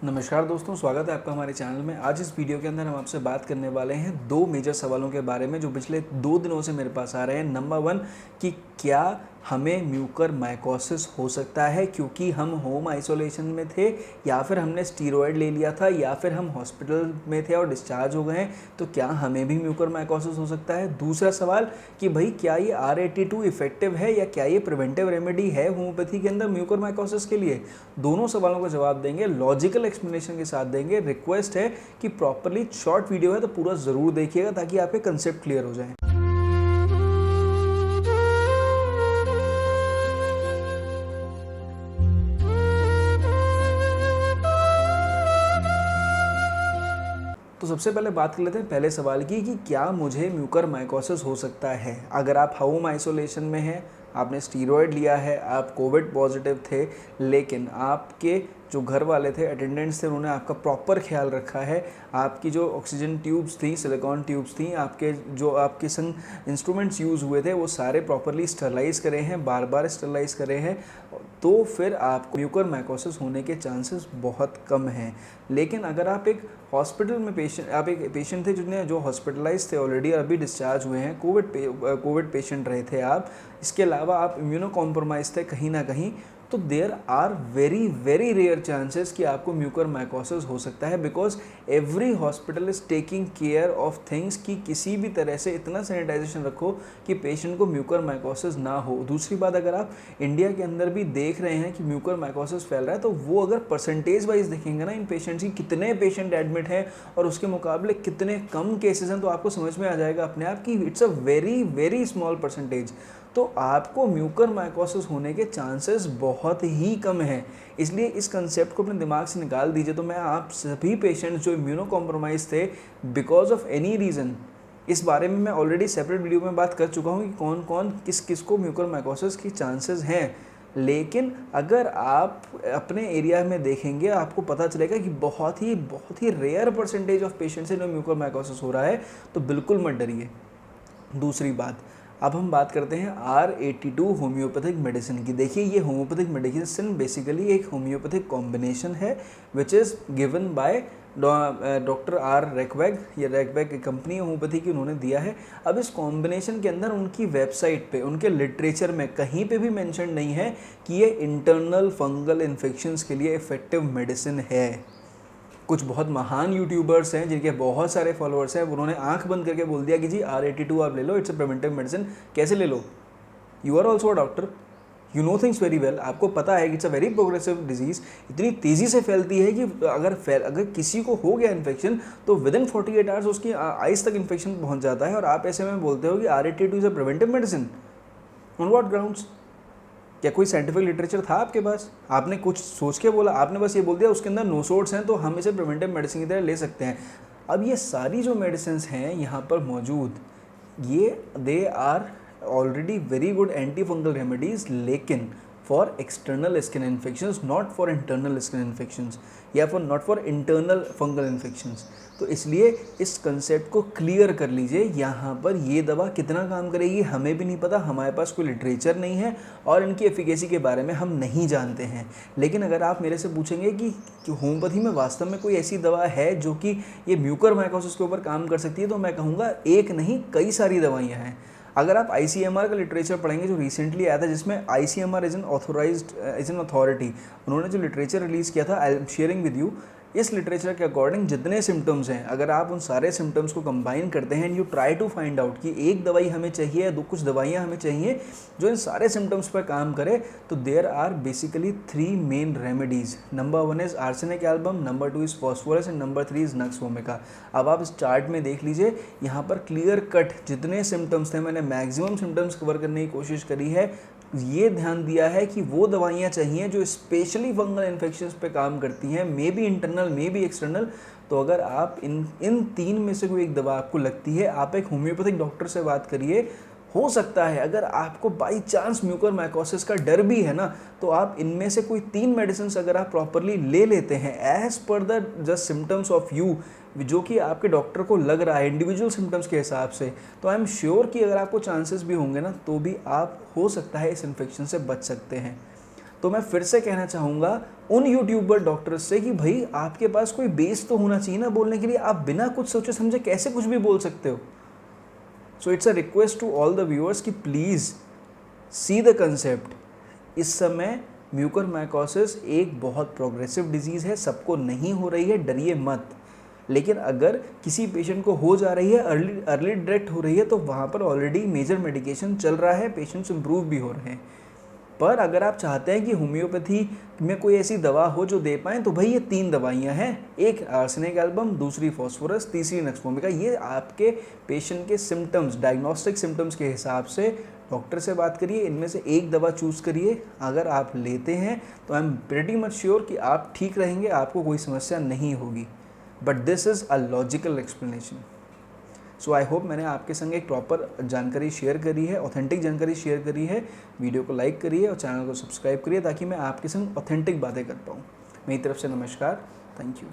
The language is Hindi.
नमस्कार दोस्तों, स्वागत है आपका हमारे चैनल में। आज इस वीडियो के अंदर हम आपसे बात करने वाले हैं दो मेजर सवालों के बारे में जो पिछले 2 दिनों से मेरे पास आ रहे हैं। नंबर 1 कि क्या हमें म्यूकरमाइकोसिस हो सकता है क्योंकि हम होम आइसोलेशन में थे, या फिर हमने स्टीरॉयड ले लिया था, या फिर हम हॉस्पिटल में थे और डिस्चार्ज हो गए हैं, तो क्या हमें भी म्यूकरमाइकोसिस हो सकता है। दूसरा सवाल कि भाई क्या ये R82 इफेक्टिव है या क्या ये प्रिवेंटिव रेमेडी है होम्योपैथी के अंदर म्यूकरमाइकोसिस के लिए। दोनों सवालों का जवाब देंगे, लॉजिकल एक्सप्लेनेशन के साथ देंगे। रिक्वेस्ट है कि प्रॉपरली, शॉर्ट वीडियो है तो पूरा ज़रूर देखिएगा ताकि आपके कंसेप्ट क्लियर हो जाए। तो सबसे पहले बात कर लेते हैं पहले सवाल की कि क्या मुझे म्यूकरमाइकोसिस हो सकता है। अगर आप होम आइसोलेशन में हैं, आपने स्टीरॉयड लिया है, आप कोविड पॉजिटिव थे, लेकिन आपके जो घर वाले थे, अटेंडेंट्स थे, उन्होंने आपका प्रॉपर ख्याल रखा है, आपकी जो ऑक्सीजन ट्यूब्स थी, सिलिकॉन ट्यूब्स थी, आपके जो आपके संग इंस्ट्रूमेंट्स यूज़ हुए थे वो सारे प्रॉपरली स्टरलाइज करे हैं, बार बार स्टरलाइज करे हैं, तो फिर आपको म्यूकरमाइकोसिस होने के चांसेस बहुत कम हैं। लेकिन अगर आप एक हॉस्पिटल में आप एक पेशेंट थे जिन्हें जो हॉस्पिटलाइज थे ऑलरेडी, अभी डिस्चार्ज हुए हैं, कोविड पेशेंट रहे थे आप, इसके अलावा आप इम्यूनो कॉम्प्रोमाइज थे कहीं ना कहीं, तो there are very very rare chances कि आपको म्यूकरमाइकोसिस हो सकता है, because every hospital is taking care of things कि किसी भी तरह से इतना सैनिटाइजेशन रखो कि पेशेंट को म्यूकरमाइकोसिस ना हो। दूसरी बात, अगर आप इंडिया के अंदर भी देख रहे हैं कि म्यूकरमाइकोसिस फैल रहा है, तो वो अगर परसेंटेज वाइज देखेंगे ना इन पेशेंट्स की, कितने पेशेंट एडमिट हैं और उसके मुकाबले कितने कम केसेस हैं, तो आपको समझ में आ जाएगा अपने आप कि it's a very very small percentage. तो आपको म्यूकरमाइकोसिस होने के चांसेस बहुत ही कम हैं। इसलिए इस कंसेप्ट को अपने दिमाग से निकाल दीजिए। तो मैं आप सभी पेशेंट्स जो इम्यूनो कॉम्प्रोमाइज़ थे बिकॉज ऑफ एनी रीज़न, इस बारे में मैं ऑलरेडी सेपरेट वीडियो में बात कर चुका हूँ कि कौन कौन किस किस को म्यूकरमाइकोसिस की चांसेस हैं। लेकिन अगर आप अपने एरिया में देखेंगे, आपको पता चलेगा कि बहुत ही रेयर परसेंटेज ऑफ पेशेंट्स हैं जो म्यूकरमाइकोसिस हो रहा है, तो बिल्कुल मत डरिए। दूसरी बात, अब हम बात करते हैं R82 होम्योपैथिक मेडिसिन की। देखिए, ये होम्योपैथिक मेडिसिन बेसिकली एक होम्योपैथिक कॉम्बिनेशन है which is given by doctor R रैकवैग। ये रैकवैग की कंपनी है होम्योपैथी की, उन्होंने दिया है। अब इस कॉम्बिनेशन के अंदर उनकी वेबसाइट पे, उनके लिटरेचर में कहीं पे भी मेंशन नहीं है कि ये इंटरनल फंगल इन्फेक्शंस के लिए इफ़ेक्टिव मेडिसिन है। कुछ बहुत महान यूट्यूबर्स हैं जिनके बहुत सारे फॉलोअर्स हैं, उन्होंने आंख बंद करके बोल दिया कि जी R82 आप ले लो, इट्स अ प्रिवेंटिव मेडिसिन। कैसे ले लो? You are also a doctor, you know things very well. आपको पता है कि it's a very progressive disease, इतनी तेज़ी से फैलती है कि अगर किसी को हो गया इन्फेक्शन तो विद इन 48 आवर्स उसकी आइज़ तक इन्फेक्शन पहुँच जाता है, और आप ऐसे में बोलते हो कि R82 is a preventive medicine. On what grounds? क्या कोई साइंटिफिक लिटरेचर था आपके पास? आपने कुछ सोच के बोला? आपने बस ये बोल दिया उसके अंदर नो सोर्स हैं तो हम इसे प्रिवेंटिव मेडिसिन की तरह ले सकते हैं। अब ये सारी जो मेडिसिन हैं यहाँ पर मौजूद, ये they are already very good antifungal remedies, लेकिन for external skin infections, not for internal skin infections, या for not for internal fungal infections. तो इसलिए इस कंसेप्ट को क्लियर कर लीजिए। यहाँ पर ये दवा कितना काम करेगी हमें भी नहीं पता, हमारे पास कोई लिटरेचर नहीं है और इनकी एफिकेसी के बारे में हम नहीं जानते हैं। लेकिन अगर आप मेरे से पूछेंगे कि होम्योपैथी में वास्तव में कोई ऐसी दवा है जो कि ये म्यूकरमाइकोसिस के ऊपर काम कर सकती है, तो मैं कहूँगा एक नहीं, कई सारी दवाइयाँ हैं। अगर आप ICMR का लिटरेचर पढ़ेंगे जो रिसेंटली आया था, जिसमें ICMR इज़ एन अथॉरिटी, उन्होंने जो लिटरेचर रिलीज़ किया था, I am sharing with you, इस लिटरेचर के अकॉर्डिंग जितने सिम्टम्स हैं, अगर आप उन सारे सिम्टम्स को कंबाइन करते हैं and you try to find out कि एक दवाई हमें चाहिए या कुछ दवाइयाँ हमें चाहिए जो इन सारे सिम्टम्स पर काम करे, तो there are basically 3 main remedies. Number 1 is arsenic album, number 2 is phosphorus and number 3 is nux vomica. अब आप इस चार्ट में देख लीजिए, यहाँ पर क्लियर कट जितने सिम्टम्स थे, मैंने मैक्सिमम सिम्टम्स कवर करने की कोशिश करी है। ये ध्यान दिया है कि वो दवाइयाँ चाहिए जो स्पेशली फंगल इन्फेक्शंस पे काम करती हैं, may be internal may be external. तो अगर आप इन 3 में से कोई एक दवा आपको लगती है, आप एक होम्योपैथिक डॉक्टर से बात करिए। हो सकता है अगर आपको बाई चांस म्यूकरमाइकोसिस का डर भी है ना, तो आप इनमें से कोई 3 मेडिसिन अगर आप प्रॉपरली ले लेते हैं as per the just symptoms of you, जो कि आपके डॉक्टर को लग रहा है इंडिविजुअल सिम्टम्स के हिसाब से, तो आई एम श्योर कि अगर आपको चांसेस भी होंगे ना, तो भी आप हो सकता है इस इन्फेक्शन से बच सकते हैं। तो मैं फिर से कहना चाहूँगा उन यूट्यूबर डॉक्टर्स से कि भाई आपके पास कोई बेस तो होना चाहिए ना बोलने के लिए, आप बिना कुछ सोचे समझे कैसे कुछ भी बोल सकते हो। So it's a request to all the viewers कि प्लीज़ सी द कंसेप्ट। इस समय म्यूकरमाइकोसिस एक बहुत प्रोग्रेसिव डिजीज़ है, सबको नहीं हो रही है, डरिए मत। लेकिन अगर किसी पेशेंट को हो जा रही है, अर्ली डिटेक्ट हो रही है, तो वहाँ पर ऑलरेडी मेजर मेडिकेशन चल रहा है, पेशेंट्स इम्प्रूव भी हो रहे हैं। पर अगर आप चाहते हैं कि होम्योपैथी में कोई ऐसी दवा हो जो दे पाएँ, तो भाई ये 3 दवाइयाँ हैं, एक आर्सेनिक एल्बम, दूसरी फॉस्फोरस, तीसरी नक्सफोमिका। ये आपके पेशेंट के सिम्टम्स, डायग्नोस्टिक सिम्टम्स के हिसाब से डॉक्टर से बात करिए, इनमें से एक दवा चूज़ करिए। अगर आप लेते हैं तो I am pretty much sure कि आप ठीक रहेंगे, आपको कोई समस्या नहीं होगी। But this is a logical explanation. So I hope मैंने आपके संग एक प्रॉपर जानकारी शेयर करी है, ऑथेंटिक जानकारी शेयर करी है। वीडियो को लाइक करिए और चैनल को सब्सक्राइब करिए ताकि मैं आपके संग ऑथेंटिक बातें कर पाऊँ। मेरी तरफ से नमस्कार, थैंक यू।